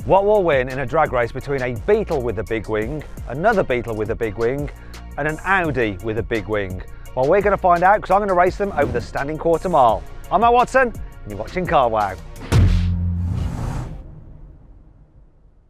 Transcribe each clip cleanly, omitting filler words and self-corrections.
What will win in a drag race between a Beetle with a big wing, another Beetle with a big wing, and an Audi with a big wing? Well, we're going to find out because I'm going to race them over the standing quarter mile. I'm Matt Watson, and you're watching Car Wow.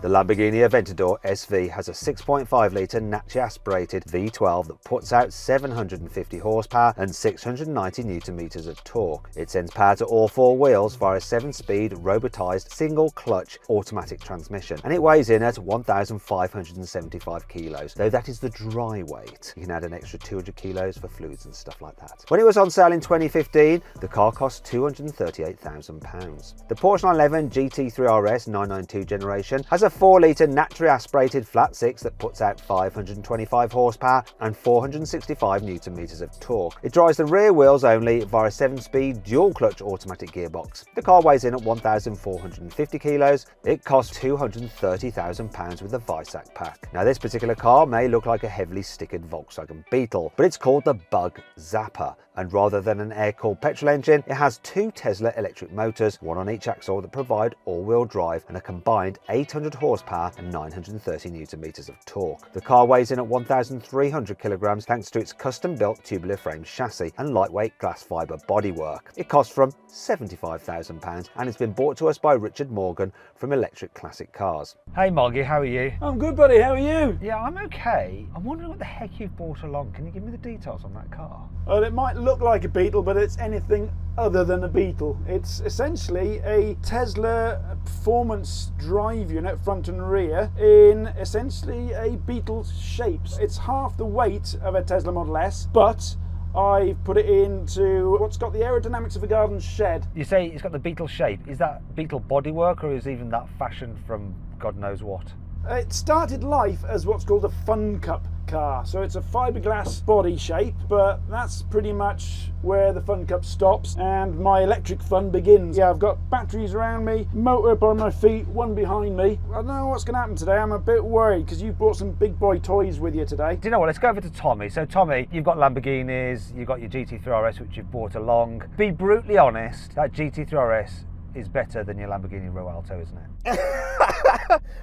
The Lamborghini Aventador SV has a 6.5 litre naturally aspirated V12 that puts out 750 horsepower and 690 Nm of torque. It sends power to all four wheels via a 7-speed robotised single clutch automatic transmission, and it weighs in at 1,575 kilos, though that is the dry weight. You can add an extra 200 kilos for fluids and stuff like that. When it was on sale in 2015, the car cost £238,000. The Porsche 911 GT3 RS 992 generation has a 4-litre naturally aspirated flat 6 that puts out 525 horsepower and 465 Nm of torque. It drives the rear wheels only via a 7-speed dual clutch automatic gearbox. The car weighs in at 1,450 kilos. It costs £230,000 with the Weissach pack. Now, this particular car may look like a heavily stickered Volkswagen Beetle, but it's called the Bug Zappa, and rather than an air-cooled petrol engine, it has two Tesla electric motors, one on each axle, that provide all-wheel drive and a combined 800 horsepower and 930 Nm of torque. The car weighs in at 1,300 kilograms thanks to its custom-built tubular frame chassis and lightweight glass fibre bodywork. It costs from £75,000 and it's been brought to us by Richard Morgan from Electric Classic Cars. Hey Moggy, how are you? I'm good, buddy, how are you? Yeah, I'm okay. I'm wondering what the heck you've brought along. Can you give me the details on that car? Well, it might look like a Beetle, but it's anything other than a Beetle. It's essentially a Tesla performance drive unit, front and rear, in essentially a Beetle shape. It's half the weight of a Tesla Model S, but I've put it into what's got the aerodynamics of a garden shed. You say it's got the Beetle shape. Is that Beetle bodywork, or is even that fashioned from God knows what? It started life as what's called a Fun Cup car, so it's a fiberglass body shape, but that's pretty much where the Fun Cup stops and my electric fun begins. Yeah, I've got batteries around me, motor up on my feet, one behind me. I don't know what's going to happen today. I'm a bit worried because you brought some big boy toys with you today. Do you know what? Let's go over to Tommy. So Tommy, you've got Lamborghinis, you've got your GT3 RS which you've brought along. Be brutally honest, that GT3 RS is better than your Lamborghini Rualto, isn't it?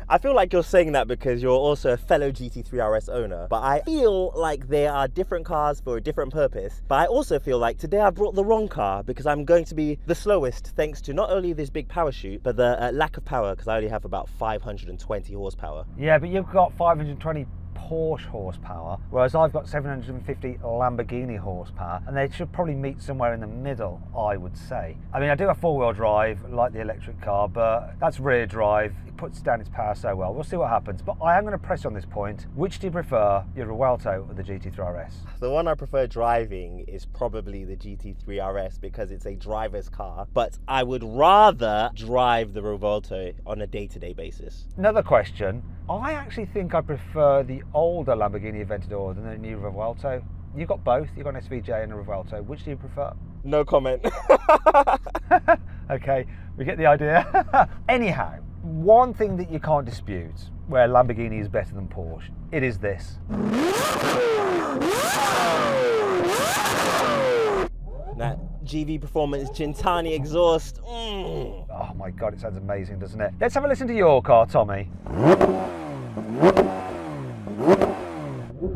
I feel like you're saying that because you're also a fellow GT3 RS owner, but I feel like they are different cars for a different purpose. But I also feel like today I brought the wrong car because I'm going to be the slowest thanks to not only this big power chute, but the lack of power, because I only have about 520 horsepower. Yeah, but you've got 520 Porsche horsepower, whereas I've got 750 Lamborghini horsepower, and they should probably meet somewhere in the middle, I would say. I mean, I do have four-wheel drive, like the electric car, but that's rear drive. It puts down its power so well. We'll see what happens, but I am going to press on this point. Which do you prefer, your Rualto or the GT3 RS? The one I prefer driving is probably the GT3 RS because it's a driver's car, but I would rather drive the Rualto on a day-to-day basis. Another question. I actually think I prefer the older Lamborghini Aventador than the new Rualto. You've got both. You've got an SVJ and a Rualto. Which do you prefer? No comment. Okay, we get the idea. Anyhow, one thing that you can't dispute where Lamborghini is better than Porsche, it is this. That GV Performance Gentani exhaust. Oh my God, it sounds amazing, doesn't it? Let's have a listen to your car, Tommy.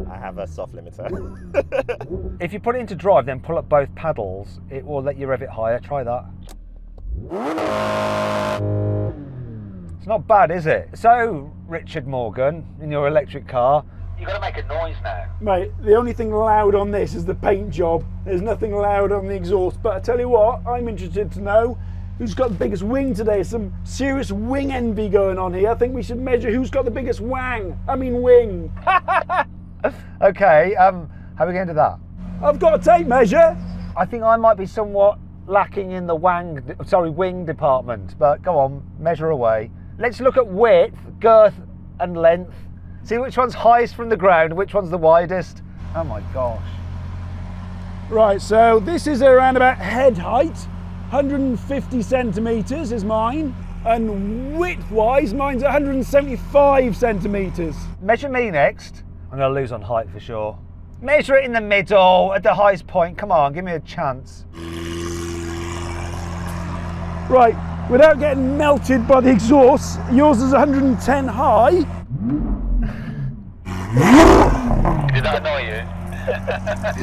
I have a soft limiter. If you put it into drive, then pull up both paddles, it will let you rev it higher. Try that. It's not bad, is it? So, Richard Morgan, in your electric car, you've got to make a noise now. Mate, the only thing loud on this is the paint job. There's nothing loud on the exhaust, but I tell you what, I'm interested to know who's got the biggest wing today. Some serious wing envy going on here. I think we should measure who's got the biggest wing. Okay, how are we going to do that? I've got a tape measure. I think I might be somewhat lacking in the wing department, but go on, measure away. Let's look at width, girth and length. See which one's highest from the ground, which one's the widest. Oh my gosh. Right, so this is around about head height. 150 centimetres is mine. And width-wise, mine's 175 centimetres. Measure me next. I'm going to lose on height for sure. Measure it in the middle, at the highest point. Come on, give me a chance. Right, without getting melted by the exhaust. Yours is 110 high. Did that annoy you?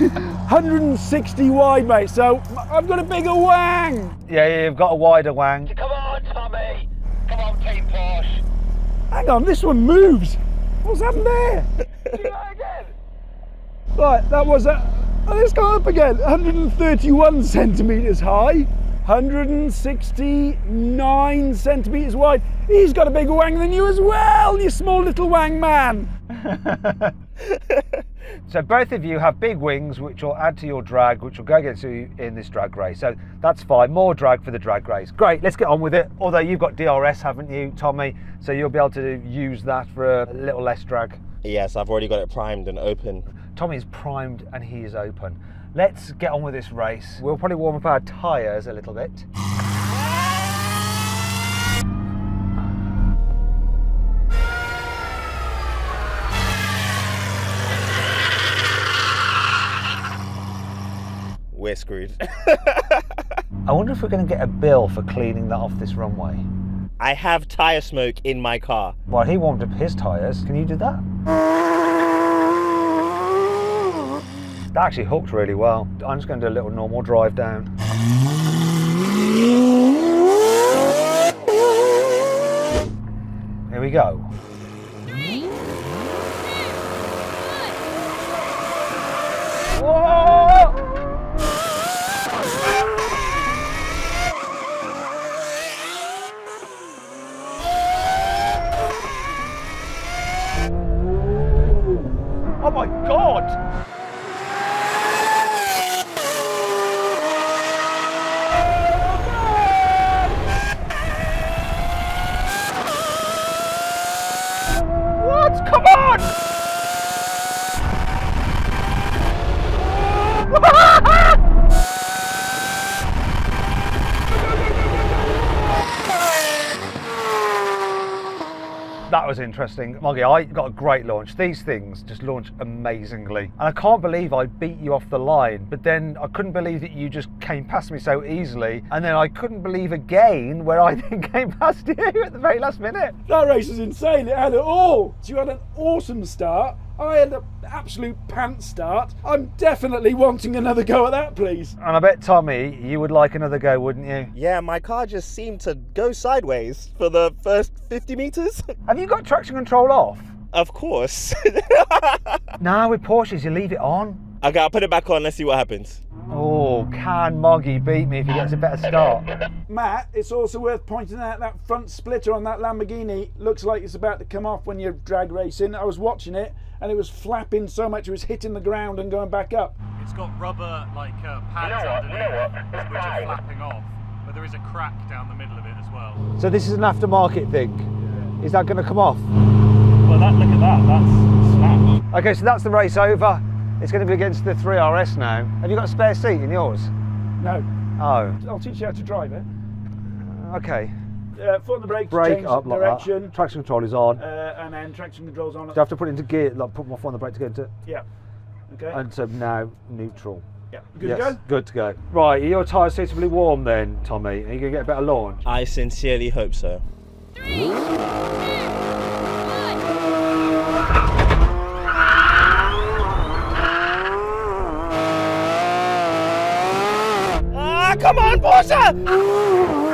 160 wide, mate, so I've got a bigger wang. Yeah, you've got a wider wang. Come on, Tommy. Come on, Team Porsche. Hang on, this one moves. What's happened there? Do that again. Right, that was let's go up again. 131 centimetres high, 169 centimetres wide. He's got a bigger wang than you as well, you small little wang man. So both of you have big wings, which will add to your drag, which will go against you in this drag race. So that's fine, more drag for the drag race. Great, let's get on with it. Although you've got DRS, haven't you, Tommy? So you'll be able to use that for a little less drag. Yes, I've already got it primed and open. Tommy's primed and he is open. Let's get on with this race. We'll probably warm up our tyres a little bit. We're screwed. I wonder if we're going to get a bill for cleaning that off this runway. I have tyre smoke in my car. Well, he warmed up his tyres. Can you do that? That actually hooked really well. I'm just going to do a little normal drive down. Here we go. Whoa! Oh my God! What? Come on! That was interesting. Moggy, I got a great launch. These things just launch amazingly. And I can't believe I beat you off the line, but then I couldn't believe that you just came past me so easily. And then I couldn't believe again where I then came past you at the very last minute. That race is insane, it had it all. So you had an awesome start. I had an absolute pants start. I'm definitely wanting another go at that, please. And I bet, Tommy, you would like another go, wouldn't you? Yeah, my car just seemed to go sideways for the first 50 meters. Have you got traction control off? Of course. No, with Porsches, you leave it on. Okay, I'll put it back on, let's see what happens. Oh, can Moggy beat me if he gets a better start? Matt, it's also worth pointing out that front splitter on that Lamborghini looks like it's about to come off when you're drag racing. I was watching it and it was flapping so much it was hitting the ground and going back up. It's got rubber pads underneath which are flapping off, but there is a crack down the middle of it as well. So this is an aftermarket thing. Is that going to come off? Well, look at that, that's snapped. Okay, so that's the race over. It's going to be against the 3 RS now. Have you got a spare seat in yours? No. Oh, I'll teach you how to drive it. okay. Foot on the brake, Brake change up like direction, that. Traction control is on. and then traction control's on. Do you have to put it into gear, like put my foot on the brake to go into, Yeah. Okay. and so now neutral. Yeah. Good Yes, to go? good to go. Right, are your tyres suitably warm then, Tommy? Are you going to get a better launch? I sincerely hope so. Come on, Porsche!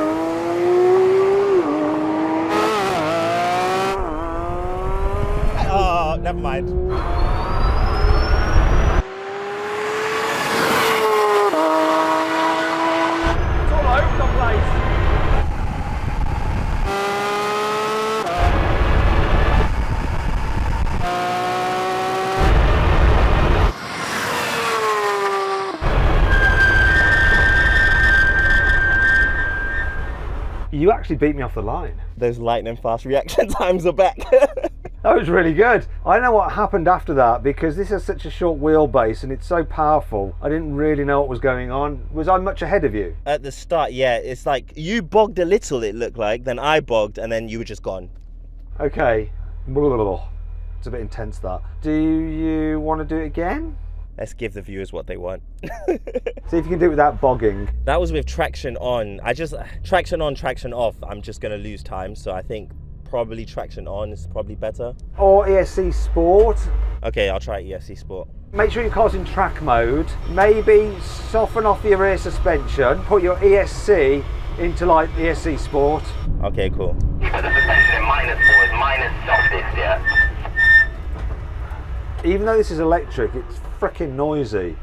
Oh, never mind. It's all over the place. You actually beat me off the line. Those lightning fast reaction times are back. That was really good. I don't know what happened after that because this is such a short wheelbase and it's so powerful. I didn't really know what was going on. Was I much ahead of you? At the start, yeah, it's like you bogged a little, it looked like, then I bogged, and then you were just gone. Okay. It's a bit intense, that. Do you want to do it again? Let's give the viewers what they want. See if you can do it without bogging. That was with traction on. Traction on, traction off. I'm just going to lose time. So I think probably traction on is probably better. Or ESC Sport. Okay, I'll try ESC Sport. Make sure your car's in track mode. Maybe soften off your rear suspension. Put your ESC into like ESC Sport. Okay, cool. You put the suspension in -4, minus softest, yeah? Even though this is electric, it's freaking noisy.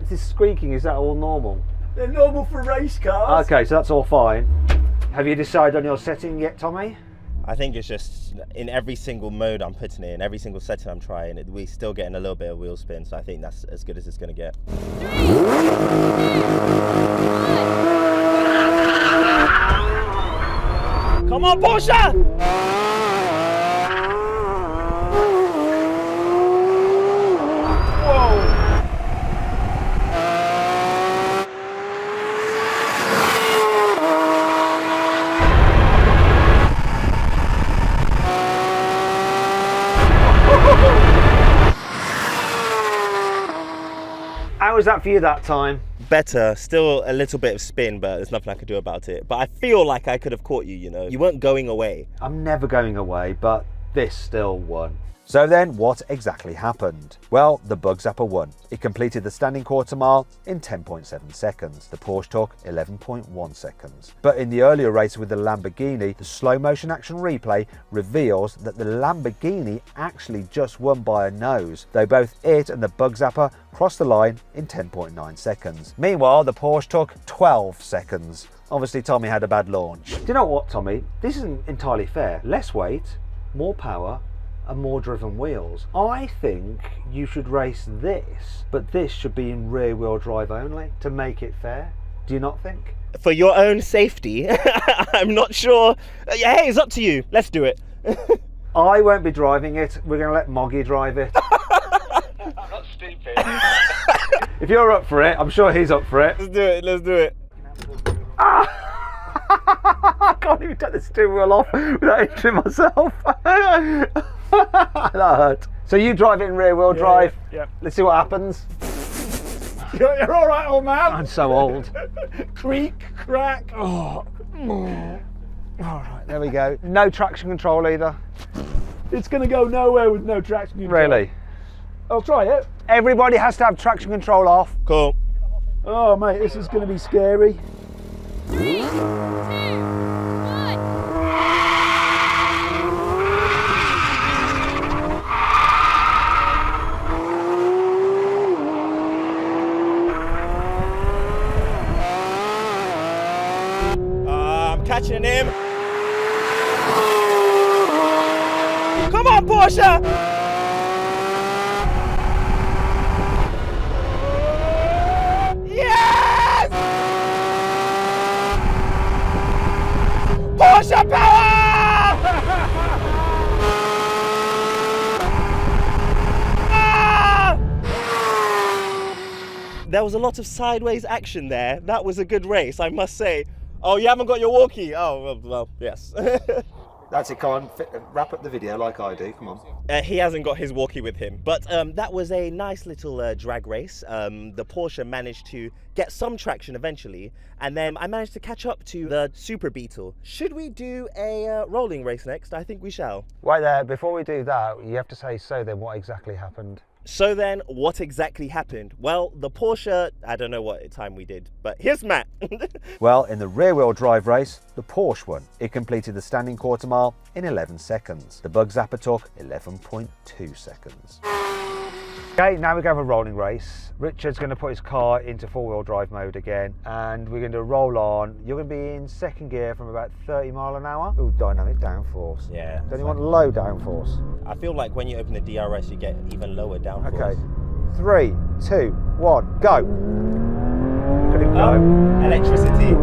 This squeaking, is that all normal? They're normal for race cars. Okay, so that's all fine. Have you decided on your setting yet, Tommy? I think it's just in every single mode I'm putting it in, every single setting I'm trying, we're still getting a little bit of wheel spin, so I think that's as good as it's going to get. Come on, Porsche! How was that for you that time? Better, still a little bit of spin, but there's nothing I could do about it. But I feel like I could have caught you, you know. You weren't going away. I'm never going away, but this still won. So then, what exactly happened? Well, the Bug Zappa won. It completed the standing quarter mile in 10.7 seconds. The Porsche took 11.1 seconds. But in the earlier race with the Lamborghini, the slow motion action replay reveals that the Lamborghini actually just won by a nose, though both it and the Bug Zappa crossed the line in 10.9 seconds. Meanwhile, the Porsche took 12 seconds. Obviously, Tommy had a bad launch. Do you know what, Tommy? This isn't entirely fair. Less weight, more power, and more driven wheels. I think you should race this, but this should be in rear wheel drive only to make it fair. Do you not think? For your own safety, I'm not sure. Hey, it's up to you. Let's do it. I won't be driving it. We're going to let Moggy drive it. I'm not stupid. If you're up for it, I'm sure he's up for it. Let's do it. Let's do it. I can't even take the steering wheel off without injuring myself. That hurt. So you drive it in rear wheel drive. Yeah. Let's see what happens. You're all right, old man. I'm so old. Creak, crack. Oh. All right, there we go. No traction control either. It's going to go nowhere with no traction control. Really? I'll try it. Everybody has to have traction control off. Cool. Oh, mate, this is going to be scary. I'm catching him. Come on, Porsche! Yes! Porsche power! Ah! There was a lot of sideways action there. That was a good race, I must say. Oh, you haven't got your walkie? Oh, well, yes. That's it, come on, wrap up the video like I do, come on. He hasn't got his walkie with him, but that was a nice little drag race. The Porsche managed to get some traction eventually, and then I managed to catch up to the Super Beetle. Should we do a rolling race next? I think we shall. Right there, before we do that, you have to say, so then what exactly happened? So then, what exactly happened? Well, the Porsche, I don't know what time we did, but here's Matt. Well, in the rear-wheel drive race, the Porsche won. It completed the standing quarter mile in 11 seconds. The Bug Zappa took 11.2 seconds. Okay, now we're going for a rolling race. Richard's going to put his car into four-wheel drive mode again, and we're going to roll on. You're going to be in second gear from about 30 mile an hour. Oh, dynamic downforce. Yeah. Don't you want low downforce? I feel like when you open the DRS, you get even lower downforce. Okay. 3, 2, 1, go. Look at it go. Electricity.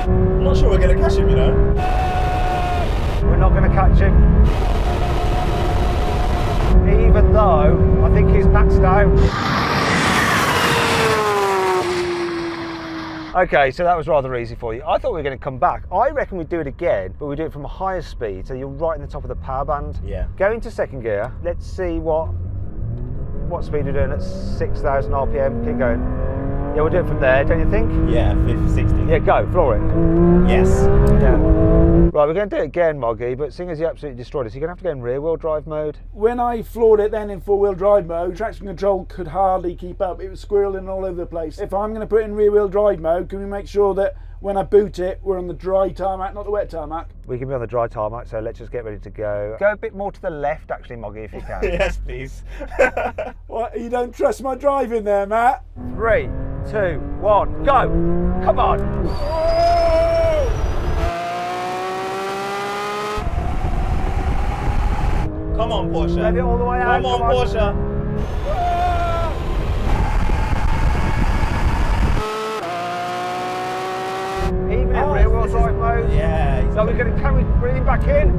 I'm not sure we're going to catch him, you know. We're not going to catch him. even though I think he's maxed out. Okay, so that was rather easy for you. I thought we were going to come back. I reckon we'd do it again, but we do it from a higher speed, so you're right in the top of the power band. Yeah. Go into second gear. Let's see what speed you're doing at 6,000 RPM. Keep going. Yeah, we'll do it from there, don't you think? Yeah, 50, 60. Yeah, go, floor it. Yes. Yeah. Right, we're going to do it again, Moggy, but seeing as you absolutely destroyed us, you're going to have to go in rear-wheel drive mode. When I floored it then in four-wheel drive mode, traction control could hardly keep up. It was squirreling all over the place. If I'm going to put it in rear-wheel drive mode, can we make sure that when I boot it, we're on the dry tarmac, not the wet tarmac? We can be on the dry tarmac, so let's just get ready to go. Go a bit more to the left, actually, Moggy, if you can. Yes, please. What, you don't trust my driving there, Matt? 3, 2, 1, go! Come on! Come on, Porsche. Rev it all the way out. Come on, Porsche. Even in rear-wheel drive mode. Yeah. So we're going to carry breathing back in.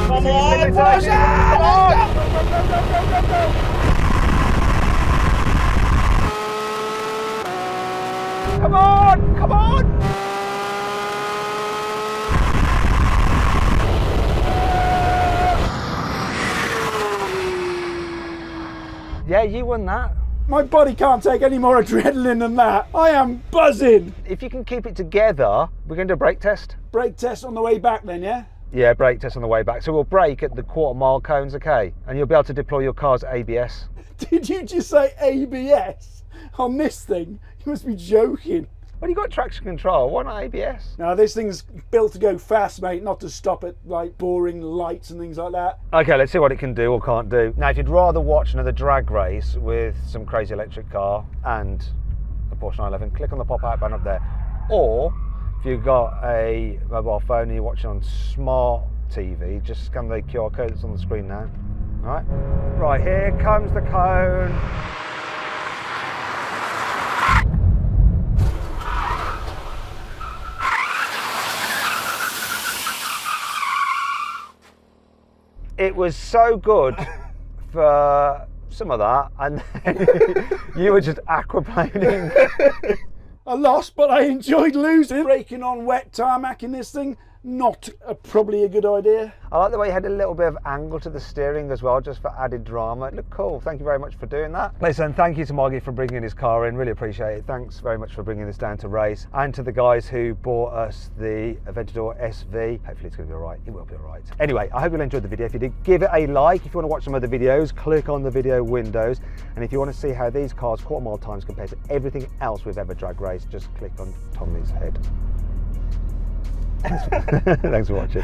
Come on, Porsche! Come on! Come on! Come on! Yeah, you won that. My body can't take any more adrenaline than that. I am buzzing. If you can keep it together, we're going to do a brake test. Brake test on the way back then, yeah? Yeah, brake test on the way back. So we'll brake at the quarter-mile cones, okay? And you'll be able to deploy your car's ABS. Did you just say ABS on this thing? You must be joking. Well, you got traction control. Why not ABS? Now this thing's built to go fast, mate, not to stop at like boring lights and things like that. Okay, let's see what it can do or can't do. Now, if you'd rather watch another drag race with some crazy electric car and a Porsche 911, click on the pop-out button up there. Or if you've got a mobile phone and you're watching on smart TV, just scan the QR code that's on the screen now. All right? Right, here comes the cone. It was so good for some of that, and then you were just aquaplaning. I lost, but I enjoyed losing. Braking on wet tarmac in this thing, not probably a good idea. I like the way you had a little bit of angle to the steering as well, just for added drama. It looked cool. Thank you very much for doing that. Listen, thank you to Moggy for bringing his car in. Really appreciate it. Thanks very much for bringing this down to race. And to the guys who bought us the Aventador SV. Hopefully it's going to be all right. It will be all right. Anyway, I hope you enjoyed the video. If you did, give it a like. If you want to watch some other videos, click on the video windows. And if you want to see how these cars' quarter-mile times compare to everything else we've ever drag raced, just click on Tommy's head. Thanks for watching.